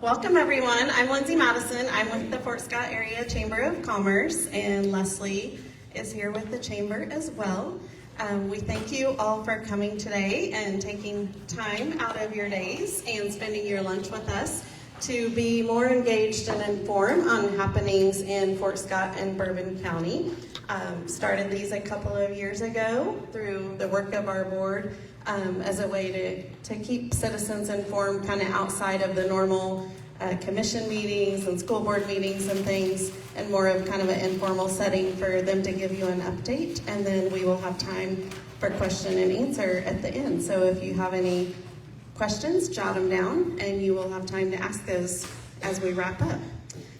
Welcome, everyone. I'm Lindsay Madison. I'm with the Fort Scott Area Chamber of Commerce, and Leslie is here with the Chamber as well. We thank you all for coming today and taking time out of your days and spending your lunch with us to be more engaged and informed on happenings in Fort Scott and Bourbon County. Started these a couple of years ago through the work of our board as a way to keep citizens informed kind of outside of the normal commission meetings and school board meetings and things, and more of kind of an informal setting for them to give you an update, and then we will have time for question and answer at the end. So if you have any questions, jot them down, and you will have time to ask those as we wrap up.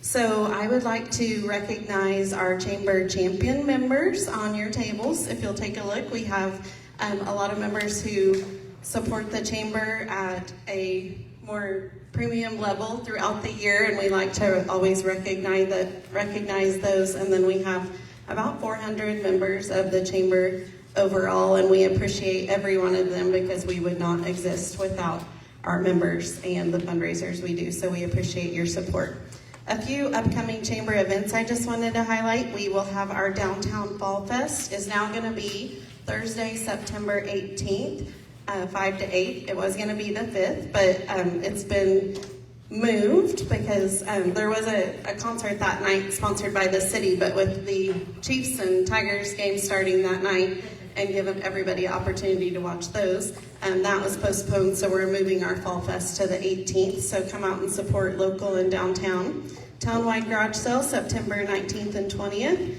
So I would like to recognize our Chamber champion members on your tables. If you'll take a look, we have a lot of members who support the Chamber at a more premium level throughout the year, and we like to always recognize those. And then we have about 400 members of the Chamber overall, and we appreciate every one of them because we would not exist without our members and the fundraisers we do, so we appreciate your support. A few upcoming Chamber events I just wanted to highlight. We will have our Downtown Fall Fest is now going to be Thursday, September 18th, 5 to 8. It was going to be the 5th, but it's been moved because there was a concert that night sponsored by the city, but with the Chiefs and Tigers game starting that night and giving everybody an opportunity to watch those, that was postponed, so we're moving our Fall Fest to the 18th, so come out and support local and downtown. Townwide garage sale, September 19th and 20th.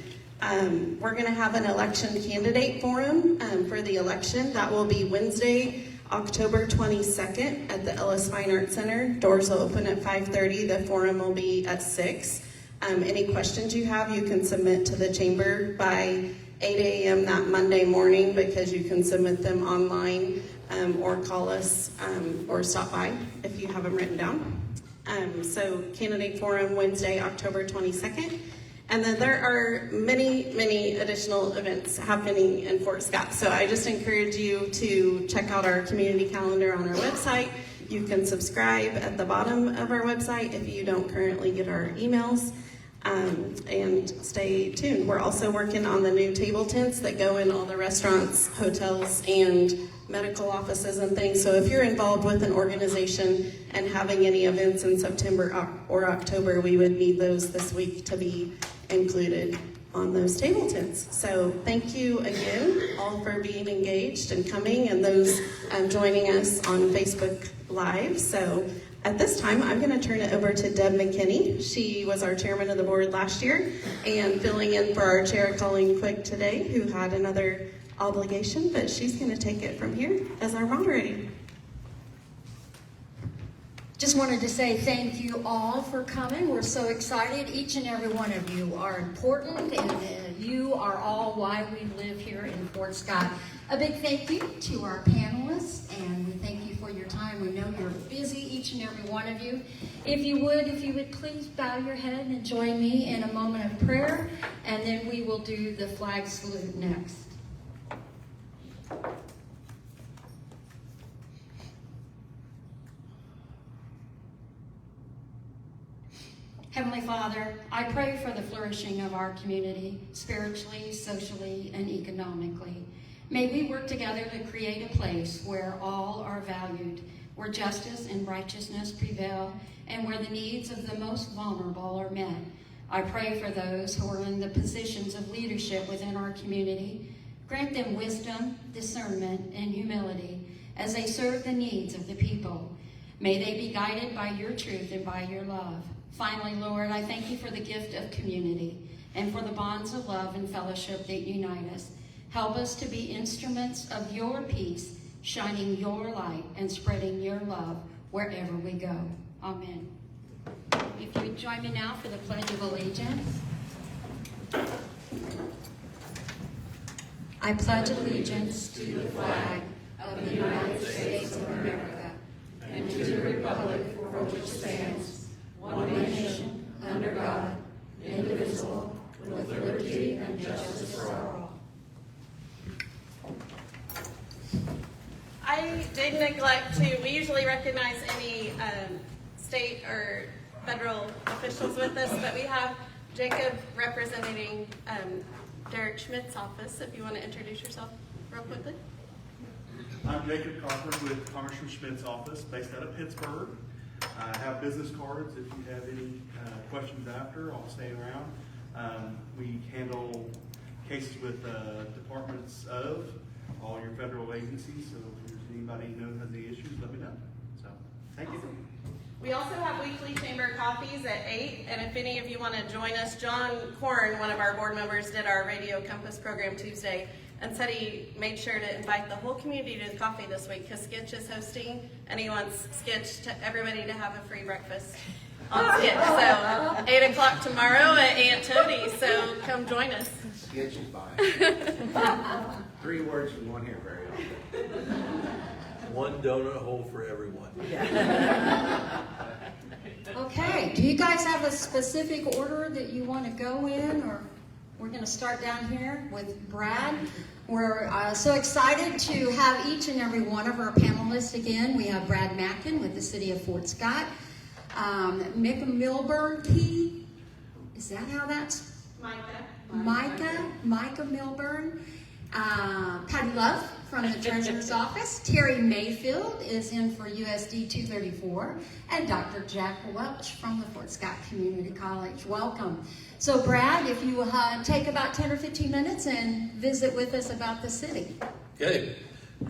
We're going to have an election candidate forum for the election. That will be Wednesday, October 22nd at the Ellis Fine Arts Center. Doors will open at 5:30. The forum will be at 6. Any questions you have, you can submit to the Chamber by 8 a.m. that Monday morning, because you can submit them online or call us or stop by if you have them written down. So candidate forum Wednesday, October 22nd. And then there are many additional events happening in Fort Scott. So I just encourage you to check out our community calendar on our website. You can subscribe at the bottom of our website if you don't currently get our emails. And stay tuned. We're also working on the new table tents that go in all the restaurants, hotels, and medical offices and things. So if you're involved with an organization and having any events in September or October, we would need those this week to be included on those table tents. So thank you again all for being engaged and coming, and those joining us on Facebook Live. So at this time, I'm going to turn it over to Deb McKinney. She was our chairman of the board last year and filling in for our chair, Colleen Quick, today, who had another obligation, but she's going to take it from here as our moderator. Just wanted to say thank you all for coming. We're so excited. Each and every one of you are important, and you are all why we live here in Fort Scott. A big thank you to our panelists, and we thank you for your time. We know you're busy, each and every one of you. If you would please bow your head and join me in a moment of prayer, and then we will do the flag salute next. Heavenly Father, I pray for the flourishing of our community, spiritually, socially, and economically. May we work together to create a place where all are valued, where justice and righteousness prevail, and where the needs of the most vulnerable are met. I pray for those who are in the positions of leadership within our community. Grant them wisdom, discernment, and humility as they serve the needs of the people. May they be guided by your truth and by your love. Finally, Lord, I thank you for the gift of community and for the bonds of love and fellowship that unite us. Help us to be instruments of your peace, shining your light and spreading your love wherever we go. Amen. If you would join me now for the Pledge of Allegiance. I pledge allegiance to the flag of the United States of America and to the republic for which it stands, one nation, under God, indivisible, with liberty and justice for all. I did did neglect to, we usually recognize any state or federal officials with us, but we have Jacob representing Derek Schmidt's office, if you want to introduce yourself real quickly. I'm Jacob Crawford with Connection Schmidt's office, based out of Pittsburgh. I have business cards if you have any questions after. I'll stay around. We handle cases with departments of all your federal agencies, so if there's anybody who knows has any issues, let me know. So, thank you. We also have weekly chamber coffees at 8, and if any of you want to join us, John Korn, one of our board members, did our Radio Compass program Tuesday and said he made sure to invite the whole community to the coffee this week because Skitch is hosting, and he wants Skitch to everybody to have a free breakfast on Skitch. So 8 o'clock tomorrow at Aunt Toadie's, so come join us. Skitch is by. 3 words we won't hear very often. One donut hole for everyone. Okay, do you guys have a specific order that you want to go in, or we're going to start down here with Brad? We're so excited to have each and every one of our panelists again. We have Brad Matkin with the City of Fort Scott, Mika Milburn-Kee, is that how that's? Mika Milburn, Patty Love from the Treasurer's Office, Terry Mayfield is in for USD 234, and Dr. Jack Welch from the Fort Scott Community College. Welcome. So Brad, if you take about 10 or 15 minutes and visit with us about the city. Okay,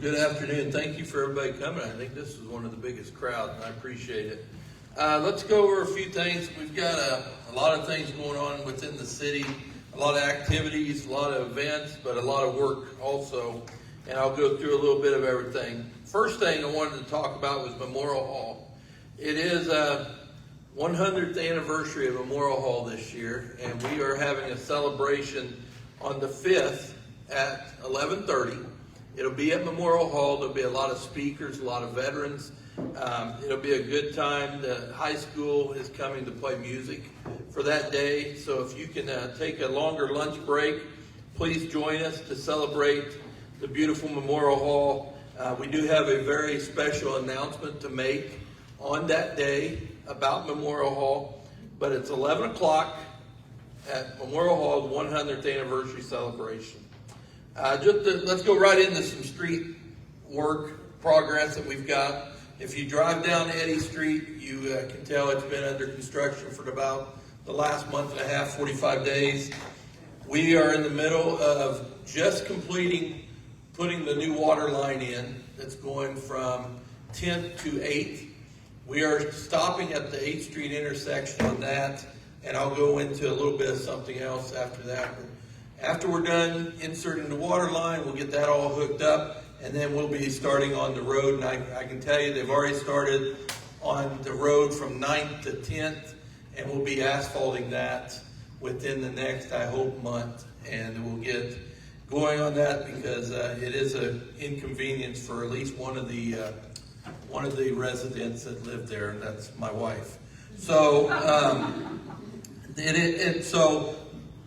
good afternoon. Thank you for everybody coming. I think this is one of the biggest crowds, and I appreciate it. Let's go over a few things. We've got a lot of things going on within the city, a lot of activities, a lot of events, but a lot of work also. And I'll go through a little bit of everything. First thing I wanted to talk about was Memorial Hall. It is 100th anniversary of Memorial Hall this year, and we are having a celebration on the 5th at 11:30. It'll be at Memorial Hall. There'll be a lot of speakers, a lot of veterans. It'll be a good time. The high school is coming to play music for that day, so if you can take a longer lunch break, please join us to celebrate the beautiful Memorial Hall. We do have a very special announcement to make on that day about Memorial Hall, but it's 11 o'clock at Memorial Hall, 100th anniversary celebration. Let's go right into some street work progress that we've got. If you drive down Eddy Street, you can tell it's been under construction for about the last month and a half, 45 days. We are in the middle of just putting the new water line in that's going from 10th to 8th. We are stopping at the 8th Street intersection on that, and I'll go into a little bit of something else after that. But after we're done inserting the water line, we'll get that all hooked up, and then we'll be starting on the road. And I can tell you they've already started on the road from 9th to 10th, and we'll be asphalting that within the next, I hope, month. And we'll get going on that because it is an inconvenience for at least one of the residents that live there, and that's my wife. So, so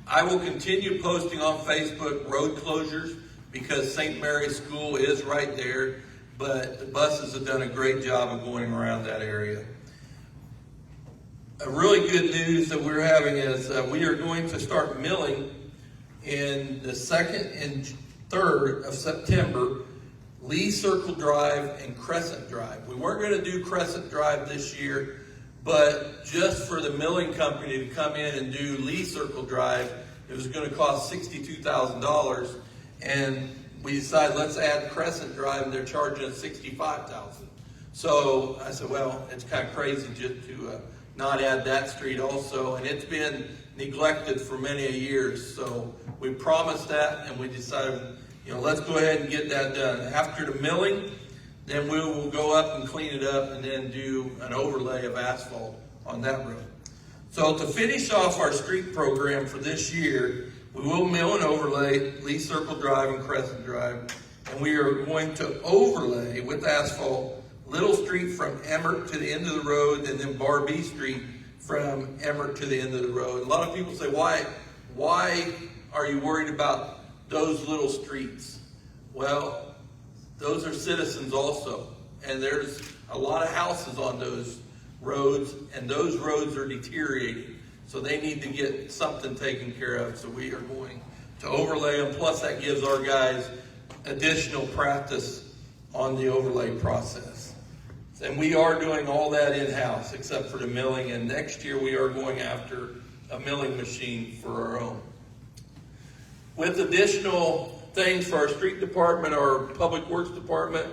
I will continue posting on Facebook road closures because St. Mary's School is right there, but the buses have done a great job of going around that area. A really good news that we're having is we are going to start milling in the 2nd and 3rd of September, Lee Circle Drive and Crescent Drive. We weren't going to do Crescent Drive this year, but just for the milling company to come in and do Lee Circle Drive, it was going to cost $62,000, and we decided let's add Crescent Drive, and they're charging us $65,000. So I said, well, it's kind of crazy just to not add that street also, and it's been neglected for many years. So we promised that, and we decided, let's go ahead and get that done. After the milling, then we will go up and clean it up and then do an overlay of asphalt on that road. So to finish off our street program for this year, we will mill and overlay Lee Circle Drive and Crescent Drive, and we are going to overlay with asphalt Little Street from Emmert to the end of the road, and then Bar B Street from Emmert to the end of the road. A lot of people say, why are you worried about those little streets? Well, those are citizens also. and there's a lot of houses on those roads, and those roads are deteriorating. So they need to get something taken care of. So we are going to overlay them. Plus that gives our guys additional practice on the overlay process. And we are doing all that in-house except for the milling. And next year we are going after a milling machine for our own. With additional things for our street department, our public works department,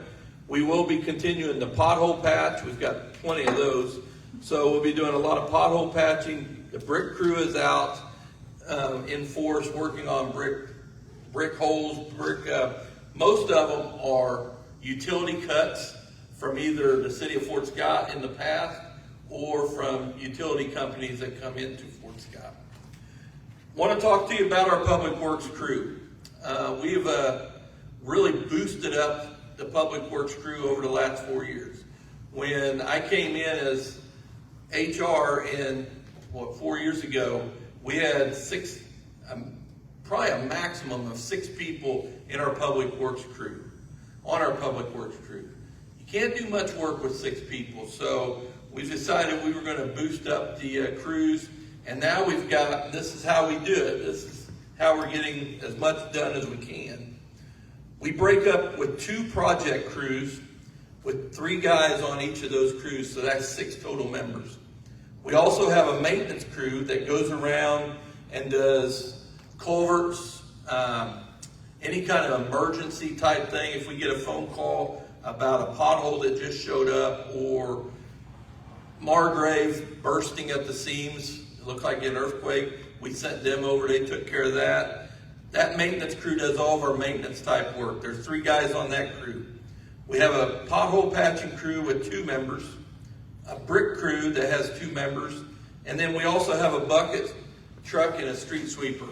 we will be continuing the pothole patch. We've got plenty of those. So we'll be doing a lot of pothole patching. The brick crew is out in force working on brick holes. Most of them are utility cuts from either the city of Fort Scott in the past or from utility companies that come into Fort Scott. Want to talk to you about our public works crew. We've really boosted up the public works crew over the last 4 years. When I came in as HR 4 years ago, we had probably a maximum of 6 people in our public works crew, on our public works crew. You can't do much work with 6 people, so we decided we were going to boost up the crews, and now we've got, this is how we do it. This is how we're getting as much done as we can. We break up with 2 project crews with 3 guys on each of those crews, so that's 6 total members. We also have a maintenance crew that goes around and does culverts, any kind of emergency type thing. If we get a phone call about a pothole that just showed up or Margrave bursting at the seams, it looked like an earthquake, we sent them over, they took care of that. That maintenance crew does all of our maintenance type work. There's 3 guys on that crew. We have a pothole patching crew with 2 members, a brick crew that has 2 members, and then we also have a bucket truck and a street sweeper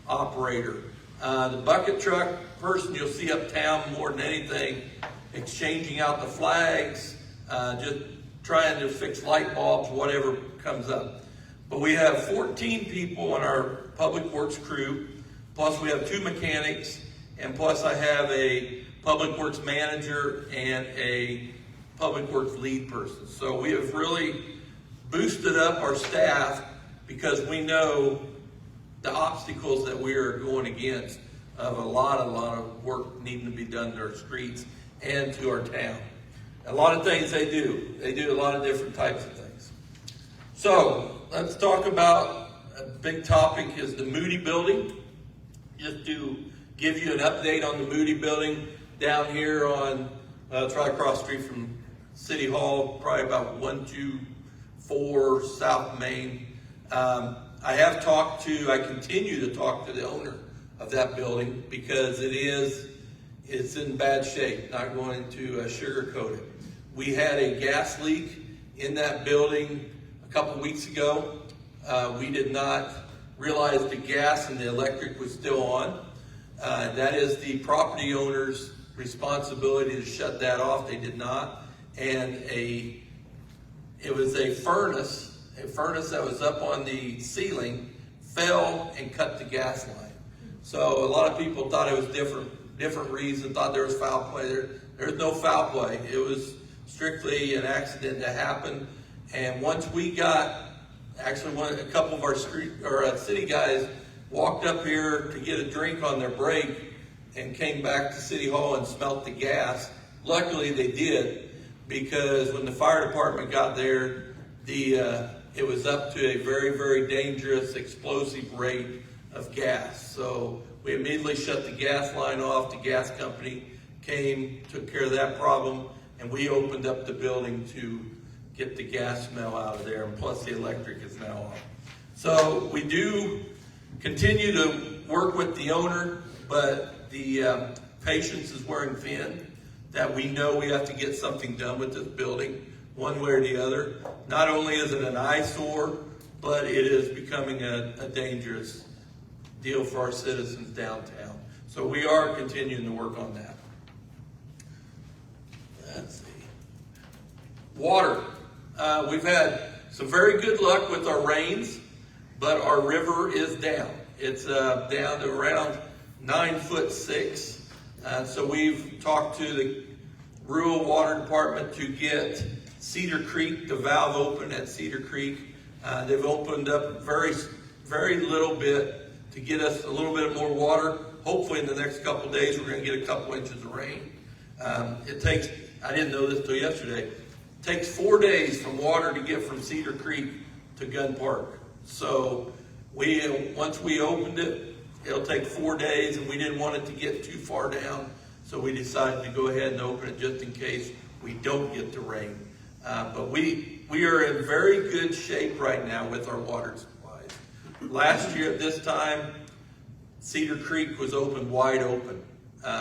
operator. The bucket truck person you'll see uptown more than anything, exchanging out the flags, just trying to fix light bulbs, whatever comes up. But we have 14 people on our public works crew, plus we have 2 mechanics, and plus I have a public works manager and a public works lead person. So we have really boosted up our staff because we know the obstacles that we are going against of a lot of work needing to be done to our streets and to our town. A lot of things they do. They do a lot of different types of things. So let's talk about a big topic is the Moody building. Just to give you an update on the Moody building down here on, it's right across the street from City Hall, probably about 124 South Main. I continue to talk to the owner of that building because it's in bad shape, not going to sugarcoat it. We had a gas leak in that building a couple weeks ago. We did not realize the gas and the electric was still on. That is the property owner's responsibility to shut that off. They did not. And it was a furnace that was up on the ceiling fell and cut the gas line. So a lot of people thought it was different reason, thought there was foul play. There's no foul play. It was strictly an accident that happened. And once we got, actually a couple of our city guys walked up here to get a drink on their break and came back to City Hall and smelt the gas. Luckily they did, because when the fire department got there, it was up to a very, very dangerous explosive rate of gas. So we immediately shut the gas line off. The gas company came, took care of that problem, and we opened up the building to get the gas smell out of there, and plus the electric is now off. So we do continue to work with the owner, but the patience is wearing thin, that we know we have to get something done with this building one way or the other. Not only is it an eyesore, but it is becoming a dangerous deal for our citizens downtown. So we are continuing to work on that. Let's see. Water. We've had some very good luck with our rains, but our river is down. It's down to around 9'6". So we've talked to the rural water department to get Cedar Creek, the valve open at Cedar Creek. They've opened up very little bit to get us a little bit more water. Hopefully in the next couple days we're going to get a couple inches of rain. It takes, I didn't know this till yesterday, it takes 4 days from water to get from Cedar Creek to Gun Park. So once we opened it, it'll take 4 days, and we didn't want it to get too far down, so we decided to go ahead and open it just in case we don't get the rain. But we are in very good shape right now with our water supplies. Last year at this time, Cedar Creek was open wide open.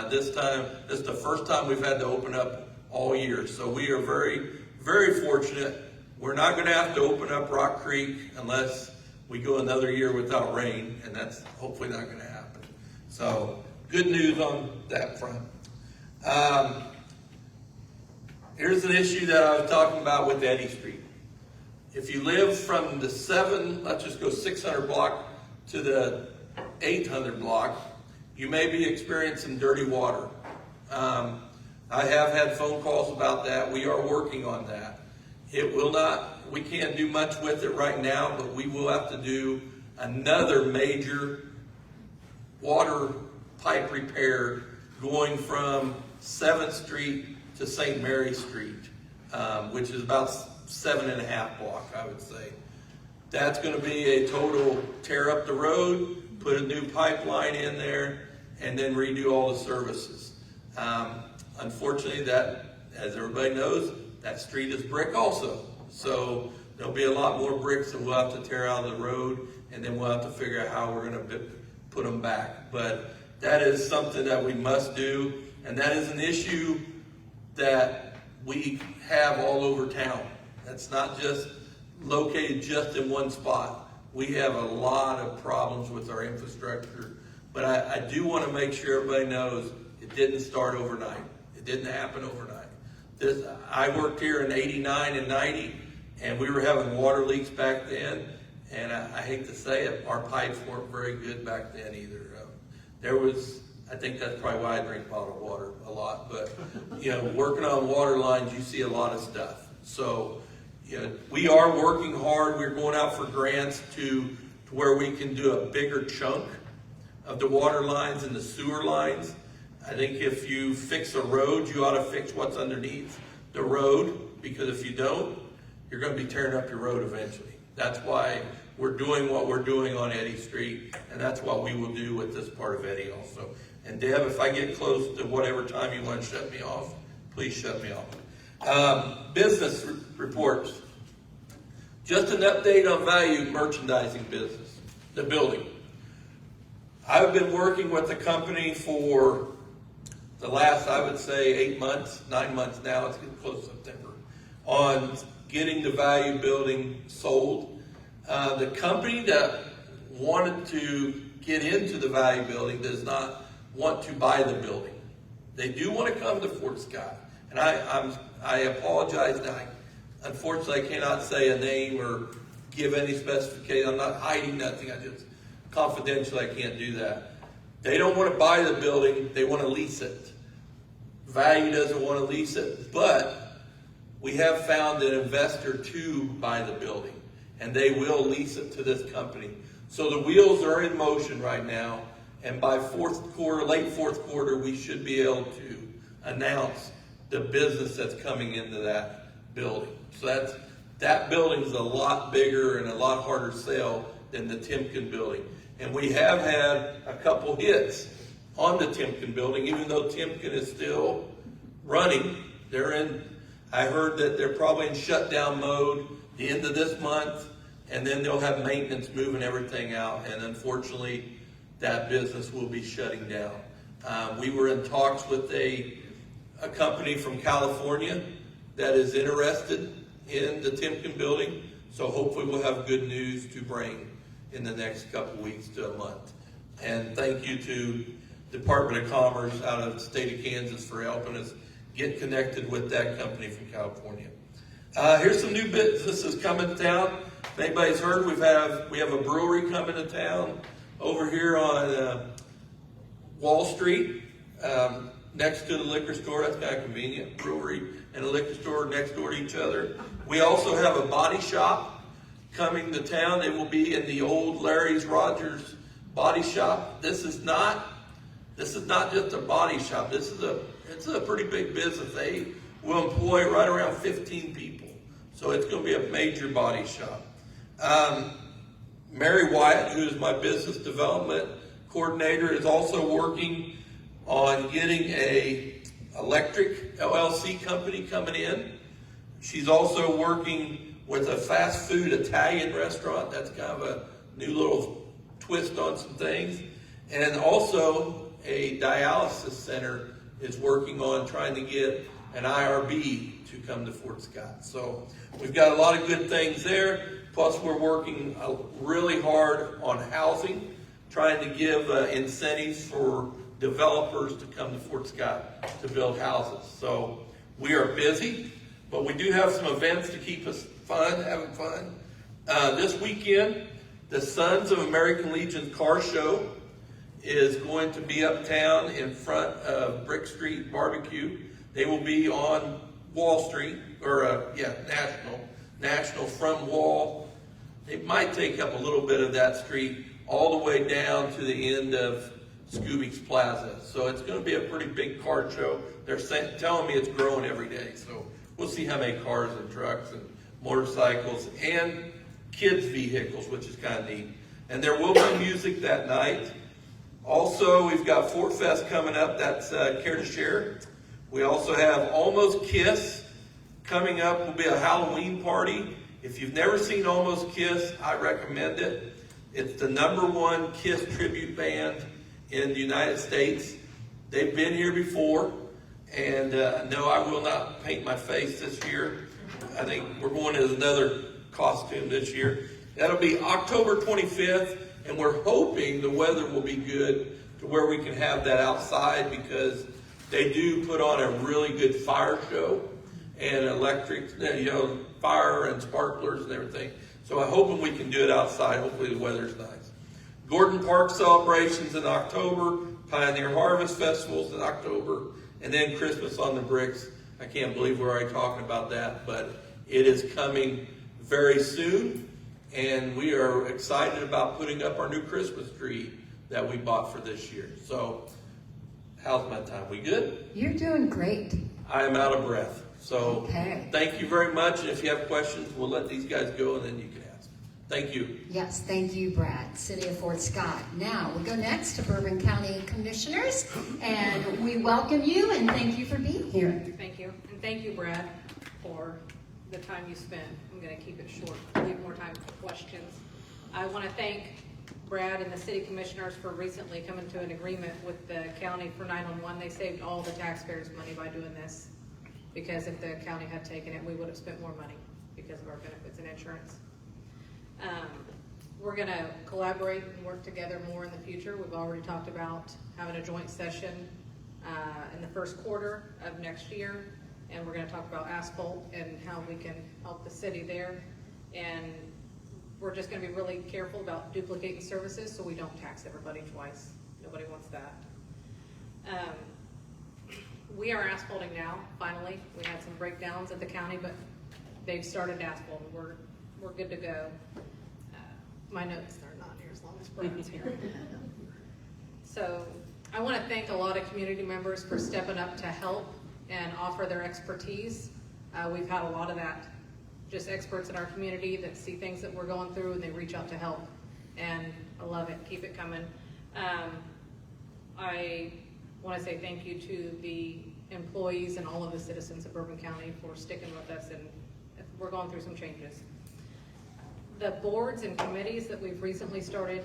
This time, this is the first time we've had to open up all year. So we are very, very fortunate. We're not going to have to open up Rock Creek unless we go another year without rain, and that's hopefully not going to happen. So good news on that front. Here's an issue that I was talking about with Eddy Street. If you live from the 600 block to the 800 block, you may be experiencing dirty water. I have had phone calls about that. We are working on that. We can't do much with it right now, but we will have to do another major water pipe repair going from 7th Street to St. Mary Street, which is about 7.5 block, I would say. That's going to be a total tear up the road, put a new pipeline in there, and then redo all the services. Unfortunately, that, as everybody knows, that street is brick also. So there'll be a lot more bricks that we'll have to tear out of the road, and then we'll have to figure out how we're going to put them back. But that is something that we must do, and that is an issue that we have all over town. That's not just located just in one spot. We have a lot of problems with our infrastructure, but I do want to make sure everybody knows it didn't start overnight. It didn't happen overnight. I worked here in 89 and 90, and we were having water leaks back then, and I hate to say it, our pipes weren't very good back then either. I think that's probably why I drink bottled water a lot, but working on water lines, you see a lot of stuff. So we are working hard. We're going out for grants to where we can do a bigger chunk of the water lines and the sewer lines. I think if you fix a road, you ought to fix what's underneath the road, because if you don't, you're going to be tearing up your road eventually. That's why we're doing what we're doing on Eddy Street, and that's what we will do with this part of Eddy also. And Deb, if I get close to whatever time you want to shut me off, please shut me off. Business reports. Just an update on value merchandising business, the building. I've been working with the company for the last, I would say, 8 months, 9 months now, it's getting close to September, on getting the value building sold. The company that wanted to get into the value building does not want to buy the building. They do want to come to Fort Scott. And I apologize now. Unfortunately, I cannot say a name or give any specification. I'm not hiding nothing. Confidentially, I can't do that. They don't want to buy the building. They want to lease it. Value doesn't want to lease it, but we have found an investor to buy the building, and they will lease it to this company. So the wheels are in motion right now, and by late fourth quarter, we should be able to announce the business that's coming into that building. So that building is a lot bigger and a lot harder to sell than the Timken building. And we have had a couple hits on the Timken building, even though Timken is still running. I heard that they're probably in shutdown mode the end of this month, and then they'll have maintenance moving everything out, and unfortunately, that business will be shutting down. We were in talks with a company from California that is interested in the Timken building, so hopefully we'll have good news to bring in the next couple weeks to a month. And thank you to Department of Commerce out of the state of Kansas for helping us get connected with that company from California. Here's some new businesses coming to town. If anybody's heard, we have a brewery coming to town over here on Wall Street. next to the liquor store. That's kind of convenient. Brewery and a liquor store next door to each other. We also have a body shop coming to town. It will be in the old Larry's Rogers body shop. This is not just a body shop. It's a pretty big business. They will employ right around 15 people. So it's going to be a major body shop. Mary Wyatt, who is my business development coordinator, is also working on getting a electric LLC company coming in. She's also working with a fast food Italian restaurant. That's kind of a new little twist on some things. And also a dialysis center is working on trying to get an IRB to come to Fort Scott. So we've got a lot of good things there. Plus we're working really hard on housing, trying to give incentives for developers to come to Fort Scott to build houses. So we are busy, but we do have some events to keep us having fun. This weekend, the Sons of American Legion's car show is going to be uptown in front of Brick Street Barbecue. They will be on Wall Street, or National from Wall. They might take up a little bit of that street all the way down to the end of Scooby's Plaza. So it's going to be a pretty big car show. They're telling me it's growing every day. So we'll see how many cars and trucks and motorcycles and kids' vehicles, which is kind of neat. And there will be music that night. Also, we've got Fort Fest coming up. That's Care to Share. We also have Almost Kiss coming up. Will be a Halloween party. If you've never seen Almost Kiss, I recommend it. It's the #1 Kiss tribute band in the United States. They've been here before, and no, I will not paint my face this year. I think we're going as another costume this year. That'll be October 25th, and we're hoping the weather will be good to where we can have that outside, because they do put on a really good fire show and electric, fire and sparklers and everything. So I'm hoping we can do it outside. Hopefully the weather's nice. Gordon Park celebrations in October, Pioneer Harvest festivals in October, and then Christmas on the Bricks. I can't believe we're already talking about that, but it is coming very soon, and we are excited about putting up our new Christmas tree that we bought for this year. So, how's my time? We good? You're doing great. I am out of breath. So, Okay. Thank you very much, and if you have questions, we'll let these guys go, and then you can ask. Thank you. Yes, thank you, Brad. City of Fort Scott. Now, we go next to Bourbon County Commissioners, and we welcome you and thank you for being here. Thank you. And thank you, Brad, for the time you spent. I'm going to keep it short, leave more time for questions. I want to thank Brad and the city commissioners for recently coming to an agreement with the county for 911. They saved all the taxpayers' money by doing this, because if the county had taken it, we would have spent more money because of our benefits and insurance. We're going to collaborate and work together more in the future. We've already talked about having a joint session in the first quarter of next year, and we're going to talk about asphalt and how we can help the city there. And we're just going to be really careful about duplicating services so we don't tax everybody twice. Nobody wants that. We are asphalting now, finally. We had some breakdowns at the county, but they've started asphalting. We're good to go. My notes are not near as long as Brad's here. So I want to thank a lot of community members for stepping up to help and offer their expertise. We've had a lot of that, just experts in our community that see things that we're going through and they reach out to help. And I love it. Keep it coming. I want to say thank you to the employees and all of the citizens of Bourbon County for sticking with us, and we're going through some changes. The boards and committees that we've recently started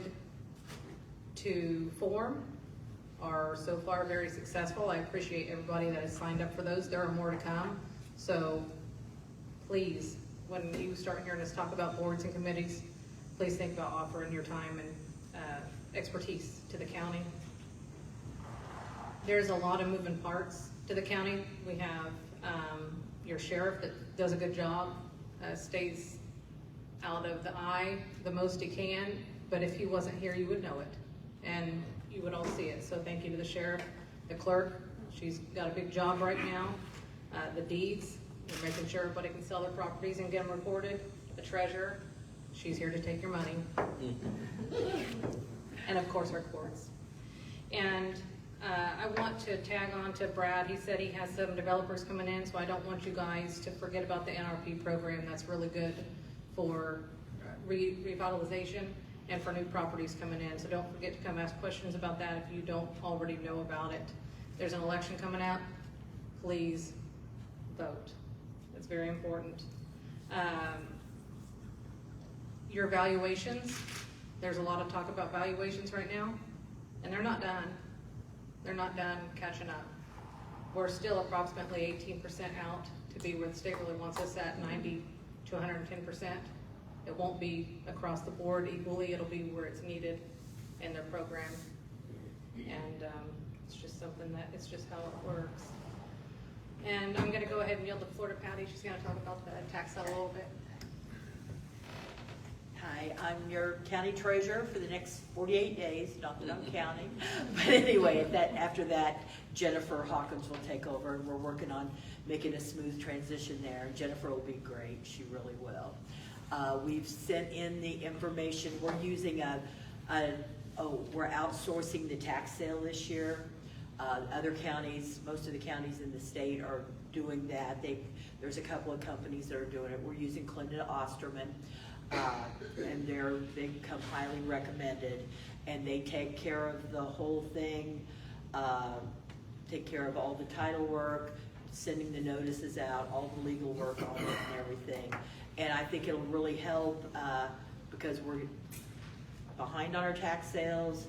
to form are so far very successful. I appreciate everybody that has signed up for those. There are more to come. So please, when you start hearing us talk about boards and committees, please think about offering your time and expertise to the county. There's a lot of moving parts to the county. We have your sheriff that does a good job, stays out of the eye the most he can, but if he wasn't here, you would know it, and you would all see it. So thank you to the sheriff, the clerk, She's got a big job right now. The deeds, we're making sure everybody can sell their properties and get them recorded. The treasurer, she's here to take your money. And of course our courts. And I want to tag on to Brad. He said he has some developers coming in, so I don't want you guys to forget about the NRP program. That's really good for revitalization and for new properties coming in. So don't forget to come ask questions about that if you don't already know about it. There's an election coming up. Please vote. It's very important. Your valuations, there's a lot of talk about valuations right now, and they're not done. They're not done catching up. We're still approximately 18% out to be where the state really wants us at, 90 to 110%. It won't be across the board equally. It'll be where it's needed in their program. And it's just something that, it's just how it works. And I'm gonna go ahead and yield the floor to Patty. She's gonna talk about the tax sale a little bit. Hi, I'm your county treasurer for the next 48 days, not that I'm counting. But anyway, after that, Jennifer Hawkins will take over, and we're working on making a smooth transition there. Jennifer will be great, she really will. We've sent in the information. We're using we're outsourcing the tax sale this year. Other counties, most of the counties in the state are doing that. There's a couple of companies that are doing it. We're using Clinton Osterman. And they come highly recommended, and they take care of the whole thing, take care of all the title work, sending the notices out, all the legal work on it and everything. And I think it'll really help because we're behind on our tax sales.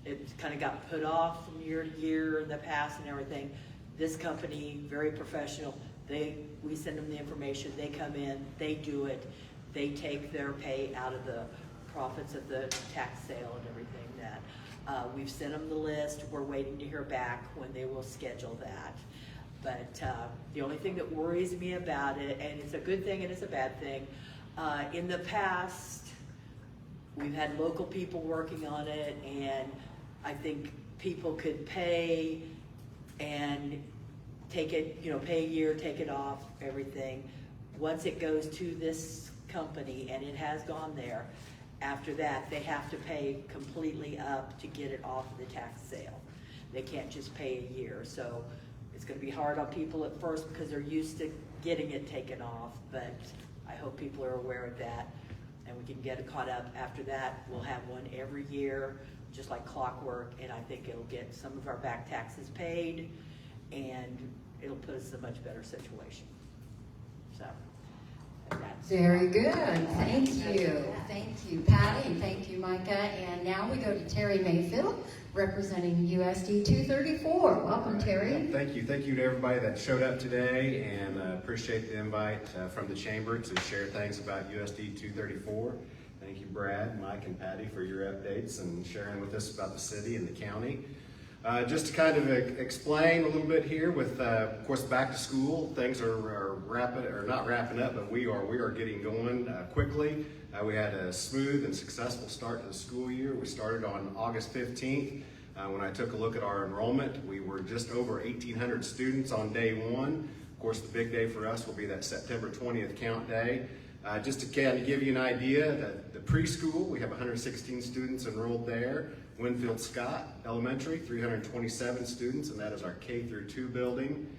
It kind of got put off from year to year in the past and everything. This company, very professional, we send them the information, they come in, they do it. They take their pay out of the profits of the tax sale and everything that. We've sent them the list. We're waiting to hear back when they will schedule that. But the only thing that worries me about it, and it's a good thing and it's a bad thing, in the past, we've had local people working on it, and I think people could pay and take it, pay a year, take it off, everything. Once it goes to this company, and it has gone there, after that they have to pay completely up to get it off of the tax sale. They can't just pay a year. So it's going to be hard on people at first because they're used to getting it taken off, but I hope people are aware of that and we can get it caught up. After that, we'll have one every year, just like clockwork, and I think it'll get some of our back taxes paid, and it'll put us in a much better situation. So Very good. Thank you. Thank you, Patty, and thank you, Mika. And now we go to Terry Mayfield, representing USD 234. Welcome, Terry. Thank you. Thank you to everybody that showed up today, and appreciate the invite from the Chamber to share things about USD 234. Thank you, Brad, Mike, and Patty, for your updates and sharing with us about the city and the county. Just to kind of explain a little bit here with, of course, back to school, things are not wrapping up, but we are getting going quickly. We had a smooth and successful start to the school year. We started on August 15th. When I took a look at our enrollment, we were just over 1,800 students on day one. Of course, the big day for us will be that September 20th count day. Just to kind of give you an idea, the preschool, we have 116 students enrolled there. Winfield Scott Elementary, 327 students, and that is our K through 2 building.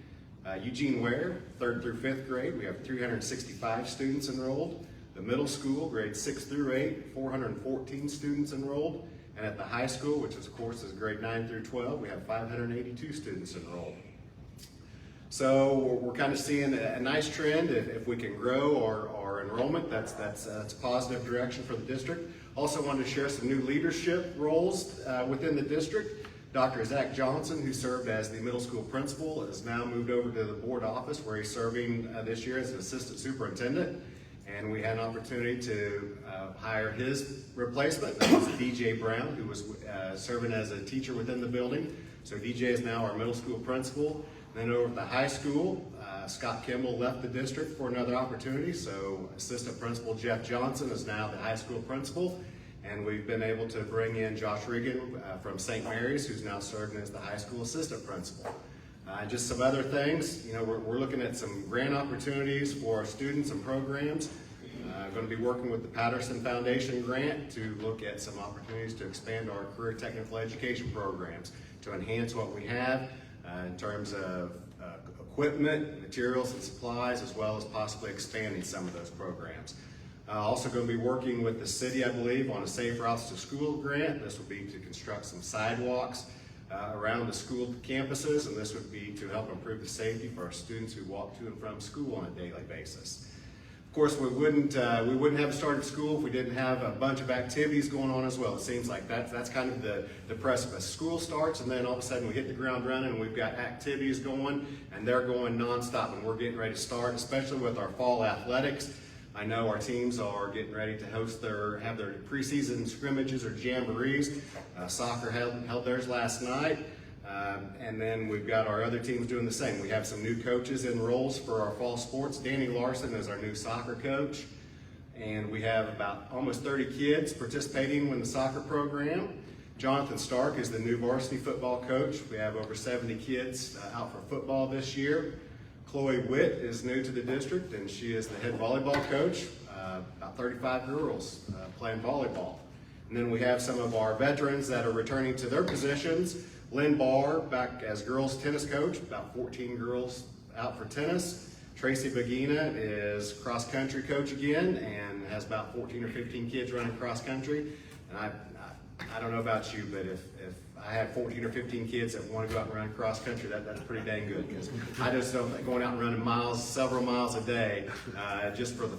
Eugene Ware, 3rd through 5th grade, we have 365 students enrolled. The middle school, grades 6 through 8, 414 students enrolled. And at the high school, which of course is grade 9 through 12, we have 582 students enrolled. So we're kind of seeing a nice trend. If we can grow our enrollment, that's a positive direction for the district. Also wanted to share some new leadership roles within the district. Dr. Zach Johnson, who served as the middle school principal, has now moved over to the board office where he's serving this year as an assistant superintendent. And we had an opportunity to hire his replacement, that was DJ Brown, who was serving as a teacher within the building. So DJ is now our middle school principal. Then over at the high school, Scott Kimball left the district for another opportunity, so Assistant Principal Jeff Johnson is now the high school principal, and we've been able to bring in Josh Riggin from St. Mary's, who's now serving as the high school assistant principal. Just some other things, we're looking at some grant opportunities for our students and programs. Going to be working with the Patterson Foundation grant to look at some opportunities to expand our career technical education programs to enhance what we have in terms of equipment, materials, and supplies, as well as possibly expanding some of those programs. Also going to be working with the city, I believe, on a Safe Routes to School grant. This will be to construct some sidewalks around the school campuses, and this would be to help improve the safety for our students who walk to and from school on a daily basis. Of course, we wouldn't have started school if we didn't have a bunch of activities going on as well. It seems like that's kind of the precipice. School starts, and then all of a sudden we hit the ground running, and we've got activities going, and they're going nonstop, and we're getting ready to start, especially with our fall athletics. I know our teams are getting ready to have their preseason scrimmages or jamborees. Soccer held theirs last night. And then we've got our other teams doing the same. We have some new coaches in roles for our fall sports. Danny Larson is our new soccer coach. And we have about almost 30 kids participating in the soccer program. Jonathan Stark is the new varsity football coach. We have over 70 kids out for football this year. Chloe Witt is new to the district, and she is the head volleyball coach. About 35 girls playing volleyball. And then we have some of our veterans that are returning to their positions. Lynn Barr back as girls tennis coach, about 14 girls out for tennis. Tracy Bagina is cross country coach again and has about 14 or 15 kids running cross country. And I don't know about you, but if I had 14 or 15 kids that want to go out and run cross country, that's pretty dang good, because I just don't think going out and running several miles a day, just for the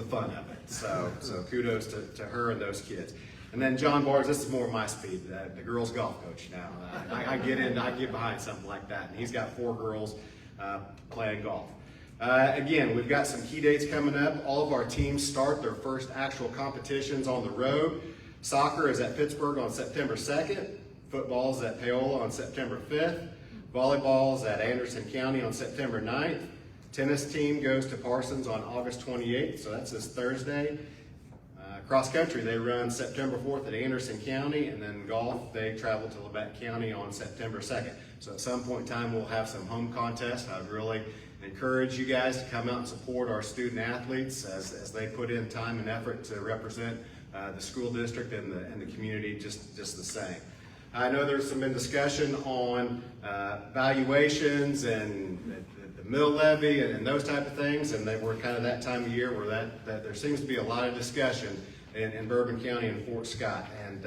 fun of it. So kudos to her and those kids. And then John Bars, this is more my speed, the girls golf coach now. I get behind something like that, and he's got 4 girls playing golf. Again, we've got some key dates coming up. All of our teams start their first actual competitions on the road. Soccer is at Pittsburgh on September 2nd. Football is at Paola on September 5th. Volleyball is at Anderson County on September 9th. Tennis team goes to Parsons on August 28th, so that's this Thursday. Cross country, they run September 4th at Anderson County, and then golf, they travel to Labette County on September 2nd. So at some point in time, we'll have some home contests. I'd really encourage you guys to come out and support our student athletes as they put in time and effort to represent the school district and the community just the same. I know there's been discussion on valuations and the mill levy and those type of things, and we're kind of that time of year where that there seems to be a lot of discussion in Bourbon County and Fort Scott. And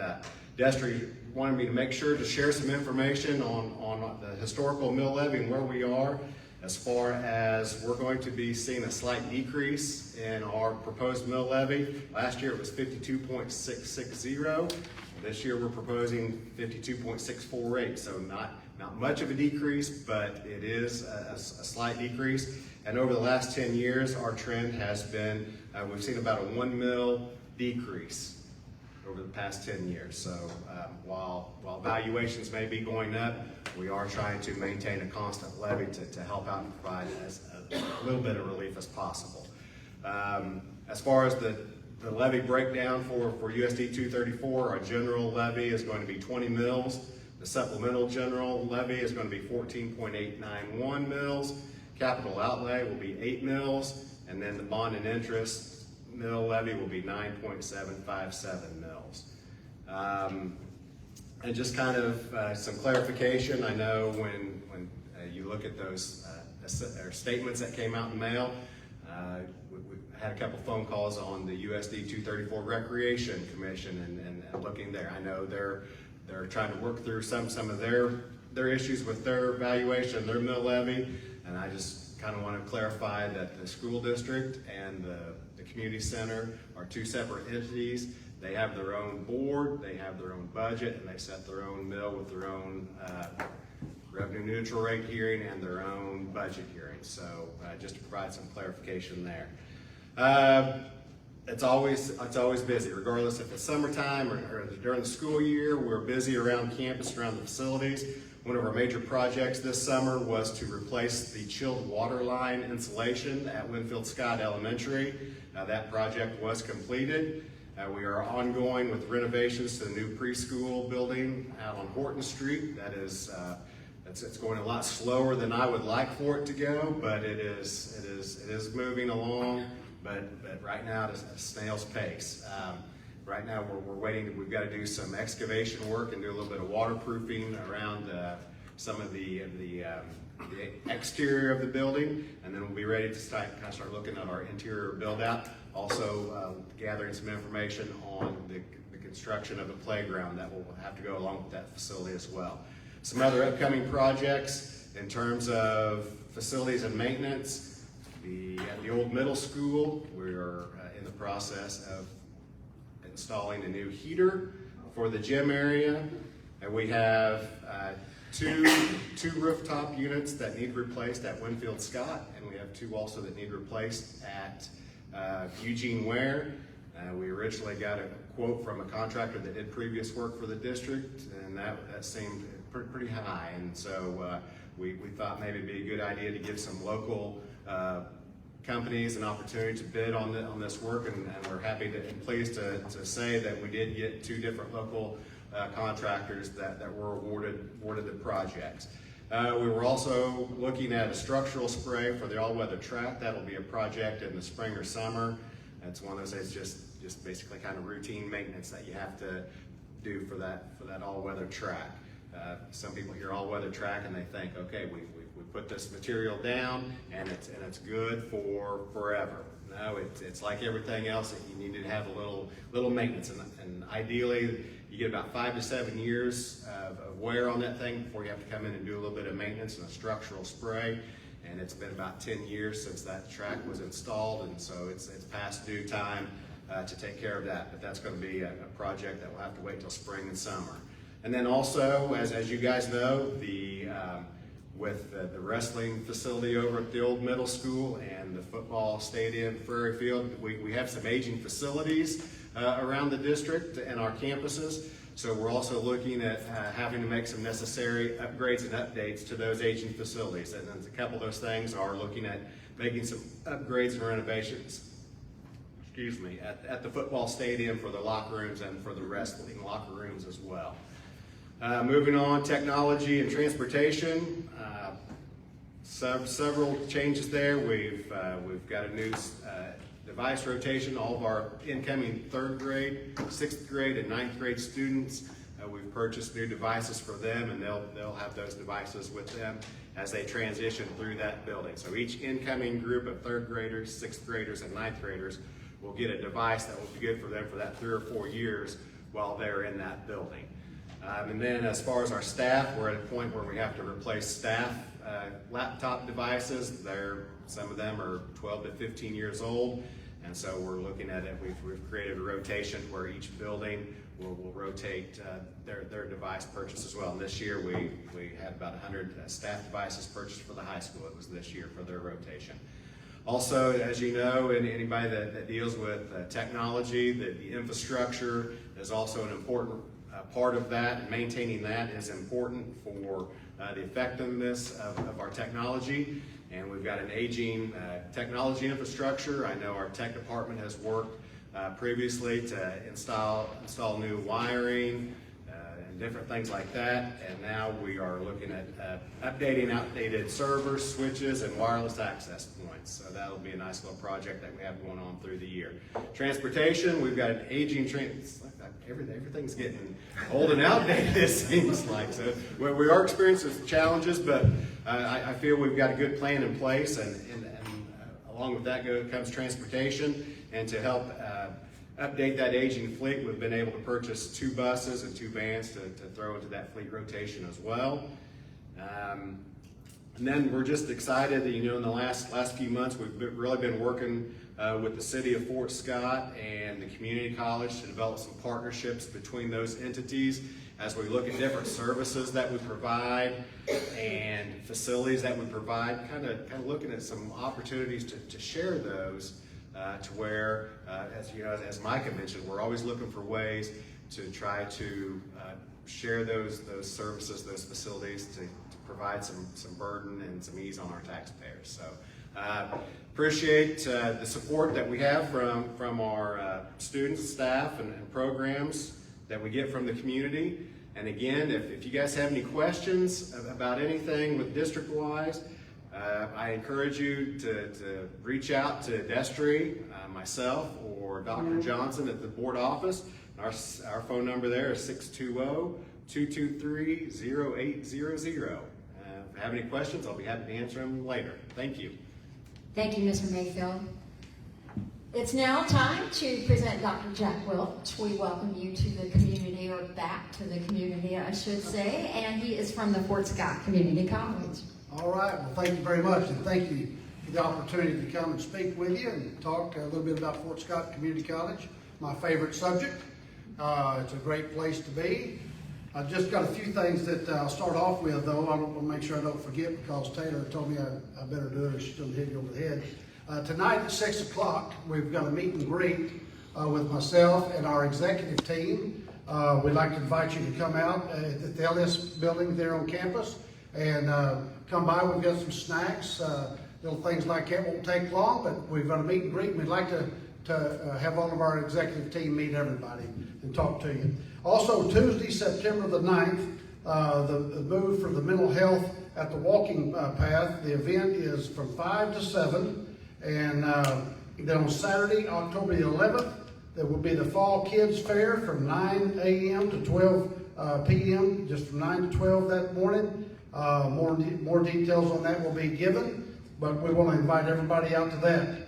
Destry wanted me to make sure to share some information on the historical mill levy and where we are, as far as we're going to be seeing a slight decrease in our proposed mill levy. Last year it was 52.660. This year we're proposing 52.648, so not much of a decrease, but it is a slight decrease. And over the last 10 years, our trend has been, we've seen about a 1 mil decrease over the past 10 years. So while valuations may be going up, we are trying to maintain a constant levy to help out and provide as a little bit of relief as possible. As far as the levy breakdown for USD 234, our general levy is going to be 20 mils. The supplemental general levy is going to be 14.891 mils. Capital outlay will be 8 mils, and then the bond and interest mill levy will be 9.757 mils. And just kind of some clarification, I know when you look at those statements that came out in the mail, we had a couple phone calls on the USD 234 Recreation Commission and looking there. I know they're trying to work through some of their issues with their valuation, their mill levy, and I just kind of want to clarify that the school district and the community center are 2 separate entities. They have their own board, they have their own budget, and they set their own mill with their own revenue neutral rate hearing and their own budget hearing. So just to provide some clarification there. It's always busy, regardless if it's summertime or during the school year. We're busy around campus, around the facilities. One of our major projects this summer was to replace the chilled water line insulation at Winfield Scott Elementary. That project was completed. We are ongoing with renovations to the new preschool building out on Horton Street. it's going a lot slower than I would like for it to go, but it is moving along. But right now it is a snail's pace. Right now we're waiting. We've got to do some excavation work and do a little bit of waterproofing around some of the exterior of the building, and then we'll be ready to start looking at our interior build out. Also gathering some information on the construction of the playground that will have to go along with that facility as well. Some other upcoming projects in terms of facilities and maintenance. At the old middle school, we are in the process of installing a new heater for the gym area, and we have two rooftop units that need replaced at Winfield Scott, and we have two also that need replaced at Eugene Ware. We originally got a quote from a contractor that did previous work for the district, and that seemed pretty high, and so we thought maybe it'd be a good idea to give some local companies an opportunity to bid on this work, and we're happy and pleased to say that we did get two different local contractors that were awarded the project. We were also looking at a structural spray for the all-weather track. That'll be a project in the spring or summer. It's one of those days, just basically kind of routine maintenance that you have to do for that all-weather track. Some people hear all-weather track and they think, okay, we put this material down and it's good for forever. No, it's like everything else that you need to have a little maintenance, and ideally you get about 5 to 7 years of wear on that thing before you have to come in and do a little bit of maintenance and a structural spray. And it's been about 10 years since that track was installed, and so it's past due time to take care of that. But that's going to be a project that we'll have to wait till spring and summer. And then also, as you guys know, with the wrestling facility over at the old middle school and the football stadium, Prairie Field, we have some aging facilities around the district and our campuses. So we're also looking at having to make some necessary upgrades and updates to those aging facilities. And a couple of those things are looking at making some upgrades and renovations, at the football stadium for the locker rooms and for the wrestling locker rooms as well. Moving on, technology and transportation. Several changes there. We've got a new device rotation. All of our incoming 3rd grade, 6th grade, and 9th grade students, we've purchased new devices for them, and they'll have those devices with them as they transition through that building. So each incoming group of 3rd graders, 6th graders, and 9th graders will get a device that will be good for them for that 3 or 4 years while they're in that building. And then as far as our staff, we're at a point where we have to replace staff laptop devices. Some of them are 12 to 15 years old, and so we're looking at it. We've created a rotation where each building will rotate their device purchase as well. And this year we had about 100 staff devices purchased for the high school. It was this year for their rotation. Also, as you know, and anybody that deals with technology, the infrastructure is also an important part of that, and maintaining that is important for the effectiveness of our technology. And we've got an aging technology infrastructure. I know our tech department has worked previously to install new wiring and different things like that. And now we are looking at updating outdated servers, switches, and wireless access points. So that'll be a nice little project that we have going on through the year. Transportation, we've got an aging everything's getting old and outdated, it seems like. So we are experiencing some challenges, but I feel we've got a good plan in place, and along with that comes transportation. And to help update that aging fleet, we've been able to purchase 2 buses and 2 vans to throw into that fleet rotation as well. And then we're just excited that, in the last few months, we've really been working with the city of Fort Scott and the community college to develop some partnerships between those entities as we look at different services that we provide and facilities that we provide, kind of looking at some opportunities to share those to where, as Mika mentioned, we're always looking for ways to try to share those services, those facilities, to provide some burden and some ease on our taxpayers. So appreciate the support that we have from our students, staff, and programs that we get from the community. And again, if you guys have any questions about anything with district-wise, I encourage you to reach out to Destry, myself, or Dr. Johnson at the board office. Our phone number there is 620-223-0800. If you have any questions, I'll be happy to answer them later. Thank you. Thank you, Mr. Mayfield. It's now time to present Dr. Jack Welch. We welcome you to the community, or back to the community, I should say, and he is from the Fort Scott Community College. All right, well, thank you very much, and thank you for the opportunity to come and speak with you and talk a little bit about Fort Scott Community College, my favorite subject. It's a great place to be. I've just got a few things that I'll start off with, though. I want to make sure I don't forget, because Taylor told me I better do it, or she's going to hit you over the head. Tonight at 6 o'clock, we've got a meet and greet with myself and our executive team. We'd like to invite you to come out at the LS building there on campus and come by. We've got some snacks, little things like that. Won't take long, but we've got a meet and greet, and we'd like to have all of our executive team meet everybody and talk to you. Also, Tuesday, September the 9th, the move for the mental health at the walking path. The event is from 5 to 7. And then on Saturday, October the 11th, there will be the Fall Kids Fair from 9 a.m. to 12 p.m., just from 9 to 12 that morning. More details on that will be given, but we want to invite everybody out to that.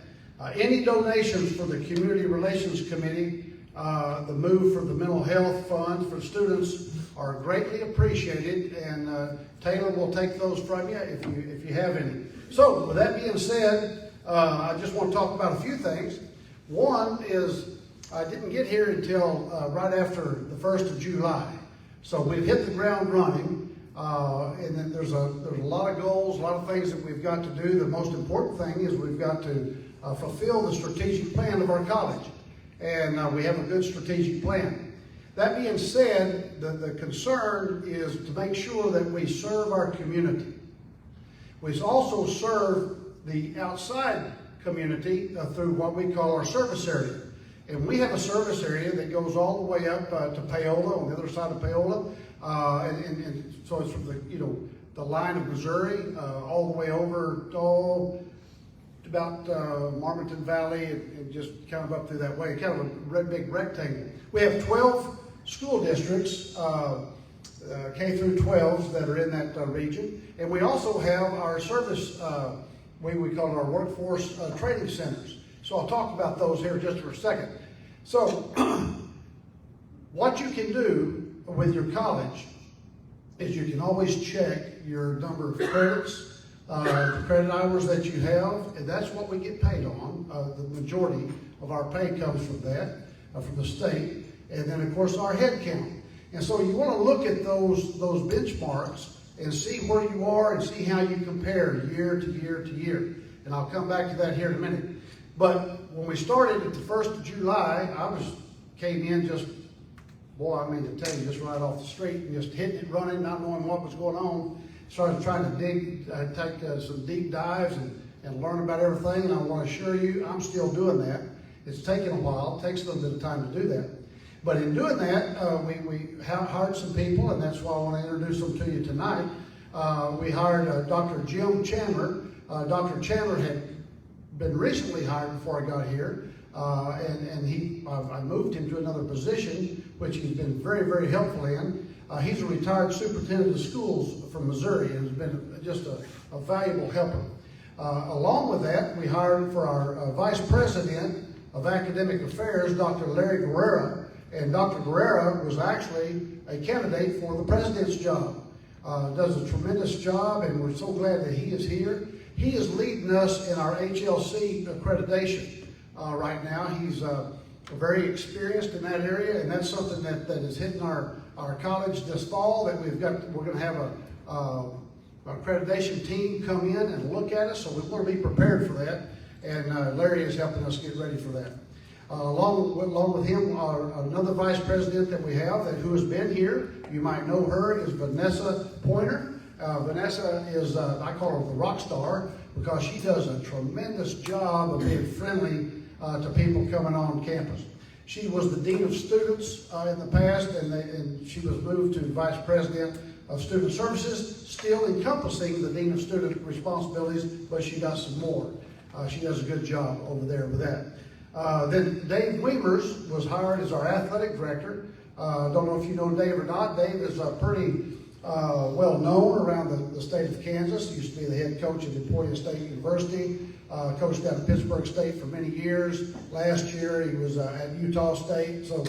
Any donations for the Community Relations Committee, the move for the mental health fund for students, are greatly appreciated, and Taylor will take those from you if you have any. So, with that being said, I just want to talk about a few things. One is I didn't get here until right after the 1st of July. So we've hit the ground running, and then there's a lot of goals, a lot of things that we've got to do. The most important thing is we've got to fulfill the strategic plan of our college, and we have a good strategic plan. That being said, the concern is to make sure that we serve our community. We also serve the outside community through what we call our service area. And we have a service area that goes all the way up to Paola, on the other side of Paola. And so it's from the line of Missouri all the way over to about Marmaton Valley and just kind of up through that way, kind of a big rectangle. We have 12 school districts, K through 12s, that are in that region. And we also have our service we call it our workforce training centers. So I'll talk about those here just for a second. So what you can do with your college is you can always check your number of credits, the credit hours that you have, and that's what we get paid on. The majority of our pay comes from that, from the state, and then of course our head count. And so you want to look at those benchmarks and see where you are and see how you compare year to year to year. And I'll come back to that here in a minute. But when we started at the 1st of July, came in just, boy, I mean to tell you, just right off the street and just hitting it, running, not knowing what was going on. Started trying to take some deep dives and learn about everything. And I want to assure you, I'm still doing that. It's taken a while, it takes a little bit of time to do that. But in doing that, we hired some people, and that's why I want to introduce them to you tonight. We hired Dr. Jim Chandler. Dr. Chandler had been recently hired before I got here, and I moved him to another position, which he's been very, very helpful in. He's a retired superintendent of schools from Missouri, and has been just a valuable helper. Along with that, we hired for our Vice President of Academic Affairs, Dr. Larry Guerrera. And Dr. Guerrera was actually a candidate for the president's job. Does a tremendous job, and we're so glad that he is here. He is leading us in our HLC accreditation right now. He's very experienced in that area, and that's something that is hitting our college this fall. That we're going to have an accreditation team come in and look at us, so we want to be prepared for that. And Larry is helping us get ready for that. Along with him, another vice president that we have who has been here, you might know her, is Vanessa Pointer. Vanessa is, I call her the rock star, because she does a tremendous job of being friendly to people coming on campus. She was the Dean of Students in the past, and she was moved to Vice President of Student Services, still encompassing the Dean of Student responsibilities, but she does some more. She does a good job over there with that. Then Dave Weimers was hired as our athletic director. Don't know if you know Dave or not. Dave is pretty well known around the state of Kansas. He used to be the head coach at Emporia State University. Coached down at Pittsburgh State for many years. Last year he was at Utah State. So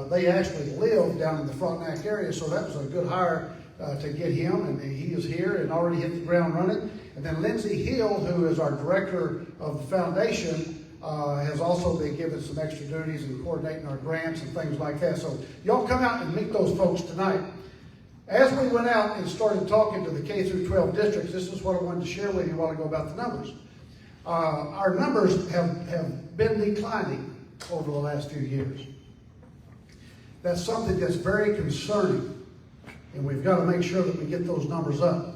they actually live down in the Frontenac area. So that was a good hire to get him. And he is here and already hit the ground running. And then Lindsay Hill, who is our director of the foundation, has also been given some extra duties in coordinating our grants and things like that. So y'all come out and meet those folks tonight. As we went out and started talking to the K through 12 districts, this is what I wanted to share with you a while ago about the numbers. Our numbers have been declining over the last few years. That's something that's very concerning, and we've got to make sure that we get those numbers up.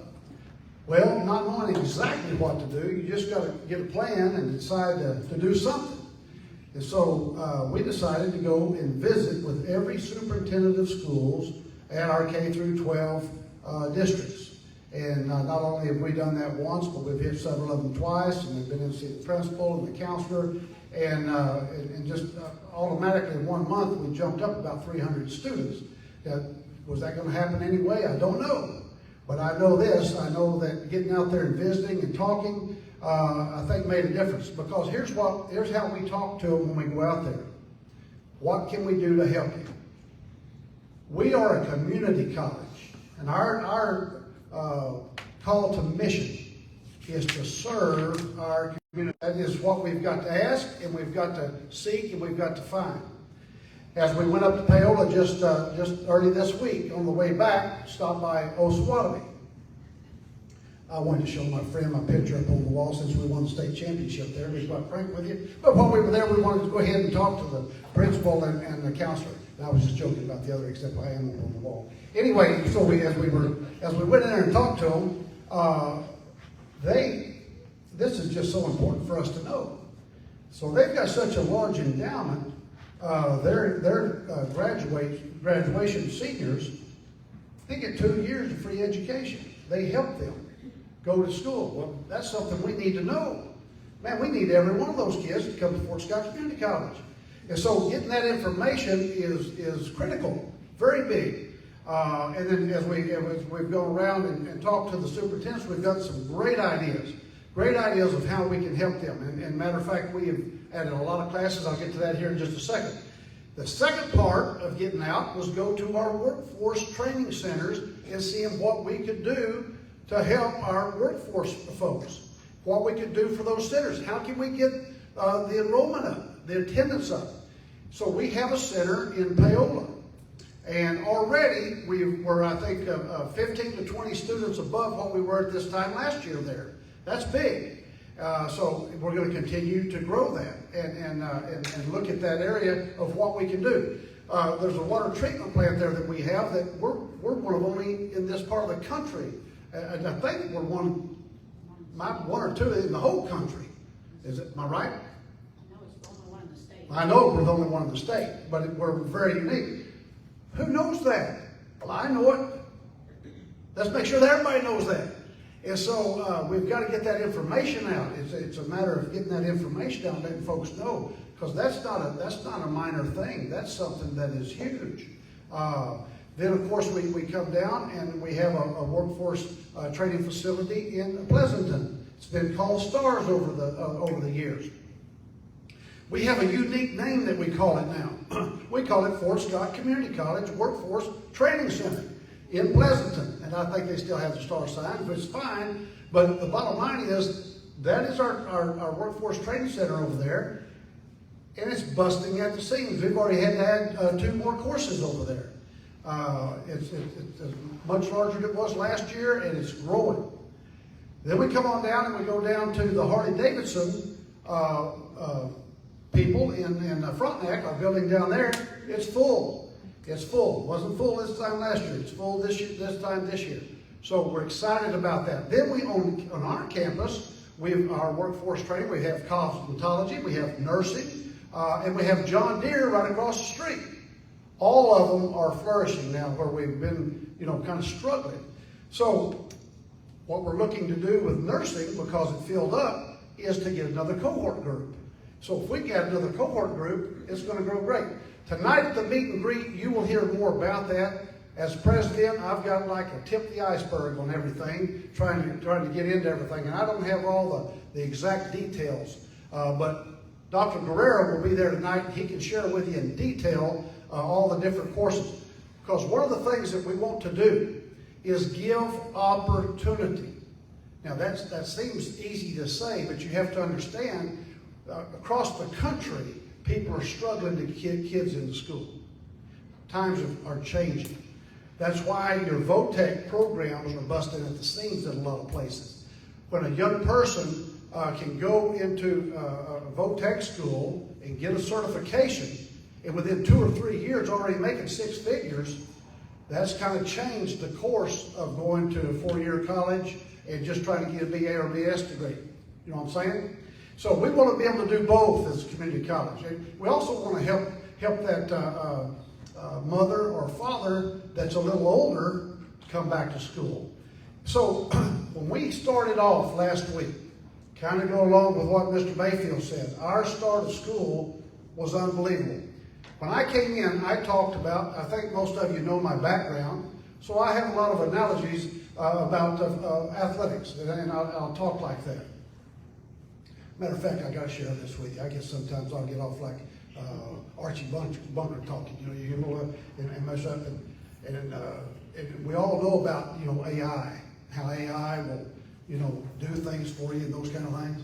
Well, not knowing exactly what to do, you just got to get a plan and decide to do something. And so we decided to go and visit with every superintendent of schools at our K through 12 districts. And not only have we done that once, but we've hit several of them twice, and we've been in to see the principal and the counselor, and just automatically in 1 month we jumped up about 300 students. Was that going to happen anyway? I don't know. But I know this, I know that getting out there and visiting and talking, I think made a difference. Because here's how we talk to them when we go out there. What can we do to help you? We are a community college, and our call to mission is to serve our community. That is what we've got to ask, and we've got to seek, and we've got to find. As we went up to Paola just early this week, on the way back, stopped by Osawatomie. I wanted to show my friend my picture up on the wall since we won the state championship there, to be quite frank with you. But while we were there, we wanted to go ahead and talk to the principal and the counselor. And I was just joking about the other, except I am on the wall. Anyway, so as we went in there and talked to them, this is just so important for us to know. So they've got such a large endowment. Their graduation seniors, they get 2 years of free education. They help them go to school. Well, that's something we need to know. Man, we need every one of those kids to come to Fort Scott Community College. And so getting that information is critical, very big. And then as we've gone around and talked to the superintendents, we've got some great ideas of how we can help them. And matter of fact, we have added a lot of classes. I'll get to that here in just a second. The second part of getting out was go to our workforce training centers and seeing what we could do to help our workforce folks. What we could do for those centers. How can we get the enrollment up, the attendance up? So we have a center in Paola. And already we're, I think, 15 to 20 students above what we were at this time last year there. That's big. So we're going to continue to grow that and look at that area of what we can do. There's a water treatment plant there that we have that we're one of only in this part of the country. And I think we're one or two in the whole country. Am I right? I know we're the only one in the state, but we're very unique. Who knows that? Well, I know it. Let's make sure that everybody knows that. And so we've got to get that information out. It's a matter of getting that information out and letting folks know, because that's not a minor thing. That's something that is huge. Then of course we come down and we have a workforce training facility in Pleasanton. It's been called STARS over the years. We have a unique name that we call it now. We call it Fort Scott Community College Workforce Training Center in Pleasanton. And I think they still have the star sign, which is fine. But the bottom line is that is our workforce training center over there. And it's busting at the seams. We've already had to add 2 more courses over there. It's much larger than it was last year, and it's growing. Then we come on down and we go down to the Harley-Davidson people in Frontenac, our building down there. It's full. It's full. It wasn't full this time last year. It's full this year. So we're excited about that. Then we on our campus, we have our workforce training. We have cosmetology. We have nursing. And we have John Deere right across the street. All of them are flourishing now where we've been, kind of struggling. So what we're looking to do with nursing, because it filled up, is to get another cohort group. So if we get another cohort group, it's going to grow great. Tonight at the meet and greet, you will hear more about that. As president, I've got like a tip of the iceberg on everything, trying to get into everything, and I don't have all the exact details. But Dr. Guerrero will be there tonight, and he can share with you in detail all the different courses. Because one of the things that we want to do is give opportunity. Now that seems easy to say, but you have to understand, across the country, people are struggling to get kids into school. Times are changing. That's why your VOTEC programs are busting at the seams in a lot of places. When a young person can go into a VOTEC school and get a certification, and within 2 or 3 years already making 6 figures, that's kind of changed the course of going to a 4-year college and just trying to get a BA or BS degree. You know what I'm saying? So we want to be able to do both as a community college. We also want to help that mother or father that's a little older to come back to school. So when we started off last week, kind of go along with what Mr. Mayfield said, our start of school was unbelievable. When I came in, I talked about, I think most of you know my background, so I have a lot of analogies about athletics, and I'll talk like that. Matter of fact, I got to share this with you. I guess sometimes I'll get off like Archie Bunker talking, and mess up, and we all know about AI, how AI will do things for you and those kind of things.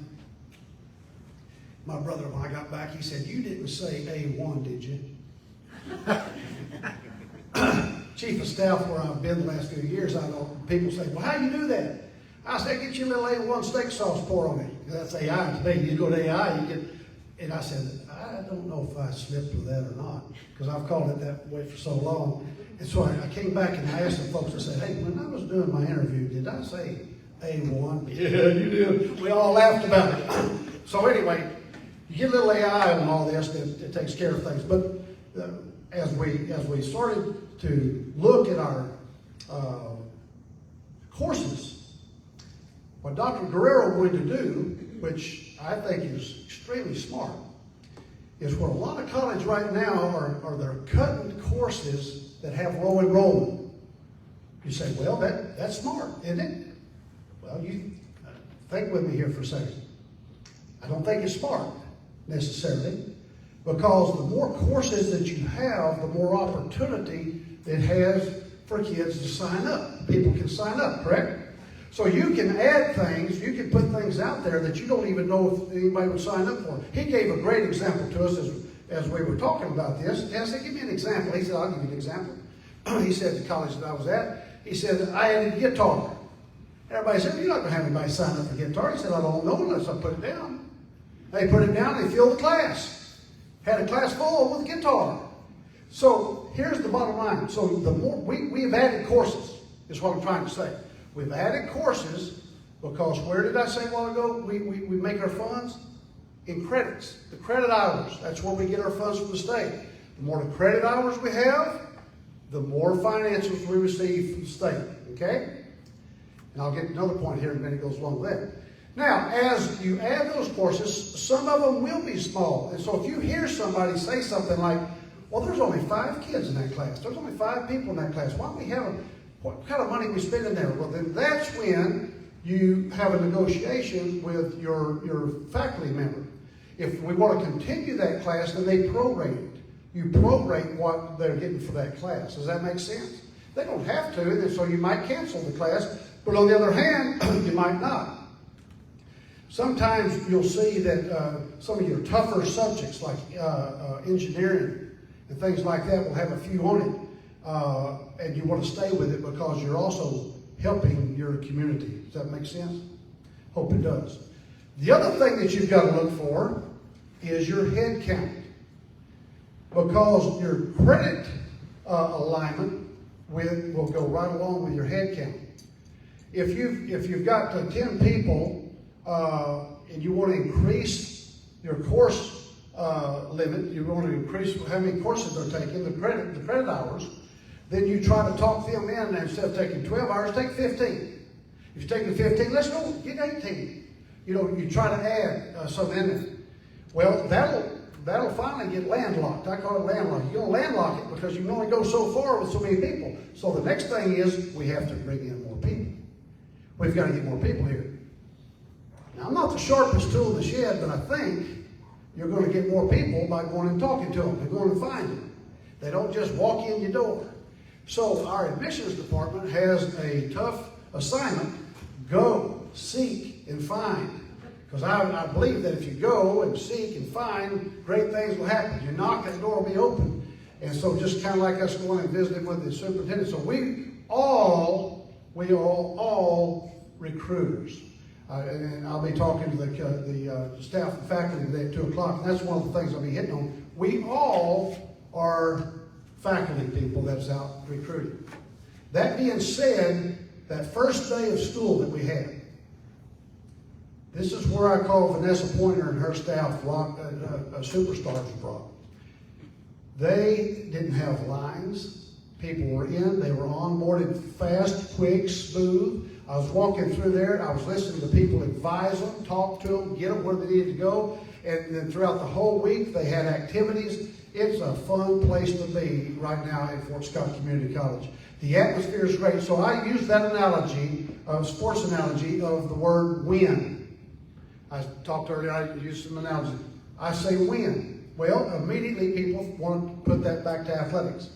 My brother, when I got back, he said, "You didn't say A1, did you?" Chief of staff where I've been the last few years, I know people say, "Well, how do you do that?" I say, "Get you a little A1 steak sauce, pour on it." That's AI today. You go to AI, you get, and I said, I don't know if I slipped with that or not, because I've called it that way for so long. And so I came back and I asked some folks, I said, "Hey, when I was doing my interview, did I say A1? Yeah, you did." We all laughed about it. So anyway, you get a little AI on all this, it takes care of things. But as we started to look at our courses, what Dr. Guerrero wanted to do, which I think is extremely smart, is where a lot of colleges right now are they're cutting courses that have low enrollment. You say, "Well, that's smart, isn't it?" Well, you think with me here for a second. I don't think it's smart necessarily, because the more courses that you have, the more opportunity it has for kids to sign up. People can sign up, correct? So you can add things, you can put things out there that you don't even know if anybody would sign up for. He gave a great example to us as we were talking about this. And I said, "Give me an example." He said, "I'll give you an example." He said, the college that I was at, he said, "I added guitar." Everybody said, "You're not going to have anybody sign up for guitar." He said, "I don't know unless I put it down." They put it down, they filled the class. Had a class full with guitar. So here's the bottom line. So the more we've added courses, is what I'm trying to say. We've added courses because where did I say a while ago we make our funds? In credits, the credit hours. That's where we get our funds from the state. The more the credit hours we have, the more financials we receive from the state, okay? And I'll get another point here in a minute, goes along with that. Now, as you add those courses, some of them will be small. And so if you hear somebody say something like, "Well, there's only 5 kids in that class. There's only 5 people in that class. Why don't we have what kind of money we spend in there?" Well, then that's when you have a negotiation with your faculty member. If we want to continue that class, then they prorate it. You prorate what they're getting for that class. Does that make sense? They don't have to, and so you might cancel the class, but on the other hand, you might not. Sometimes you'll see that some of your tougher subjects like engineering and things like that will have a few on it, and you want to stay with it because you're also helping your community. Does that make sense? Hope it does. The other thing that you've got to look for is your head count, because your credit alignment will go right along with your head count. If you've got 10 people and you want to increase your course limit, you want to increase how many courses they're taking, the credit hours, then you try to talk them in, and instead of taking 12 hours, take 15. If you're taking 15, let's go, get 18. You know, you try to add something in there. Well, that'll finally get landlocked. I call it landlocked. You're going to landlock it because you can only go so far with so many people. So the next thing is we have to bring in more people. We've got to get more people here. Now, I'm not the sharpest tool in the shed, but I think you're going to get more people by going and talking to them. They're going to find them. They don't just walk in your door. So our admissions department has a tough assignment. Go, seek, and find. Because I believe that if you go and seek and find, great things will happen. You knock, that door will be open. And so just kind of like us going and visiting with the superintendent. So we are all recruiters. And I'll be talking to the staff and faculty today at 2 o'clock. And that's one of the things I'll be hitting on. We all are faculty people that's out recruiting. That being said, that first day of school that we had, this is where I call Vanessa Pointer and her staff superstars brought. They didn't have lines. People were in. They were onboarded fast, quick, smooth. I was walking through there. I was listening to people advise them, talk to them, get them where they needed to go. And then throughout the whole week, they had activities. It's a fun place to be right now at Fort Scott Community College. The atmosphere is great. So I use that analogy, sports analogy, of the word win. I talked earlier, I used some analogy. I say win. Well, immediately people want to put that back to athletics.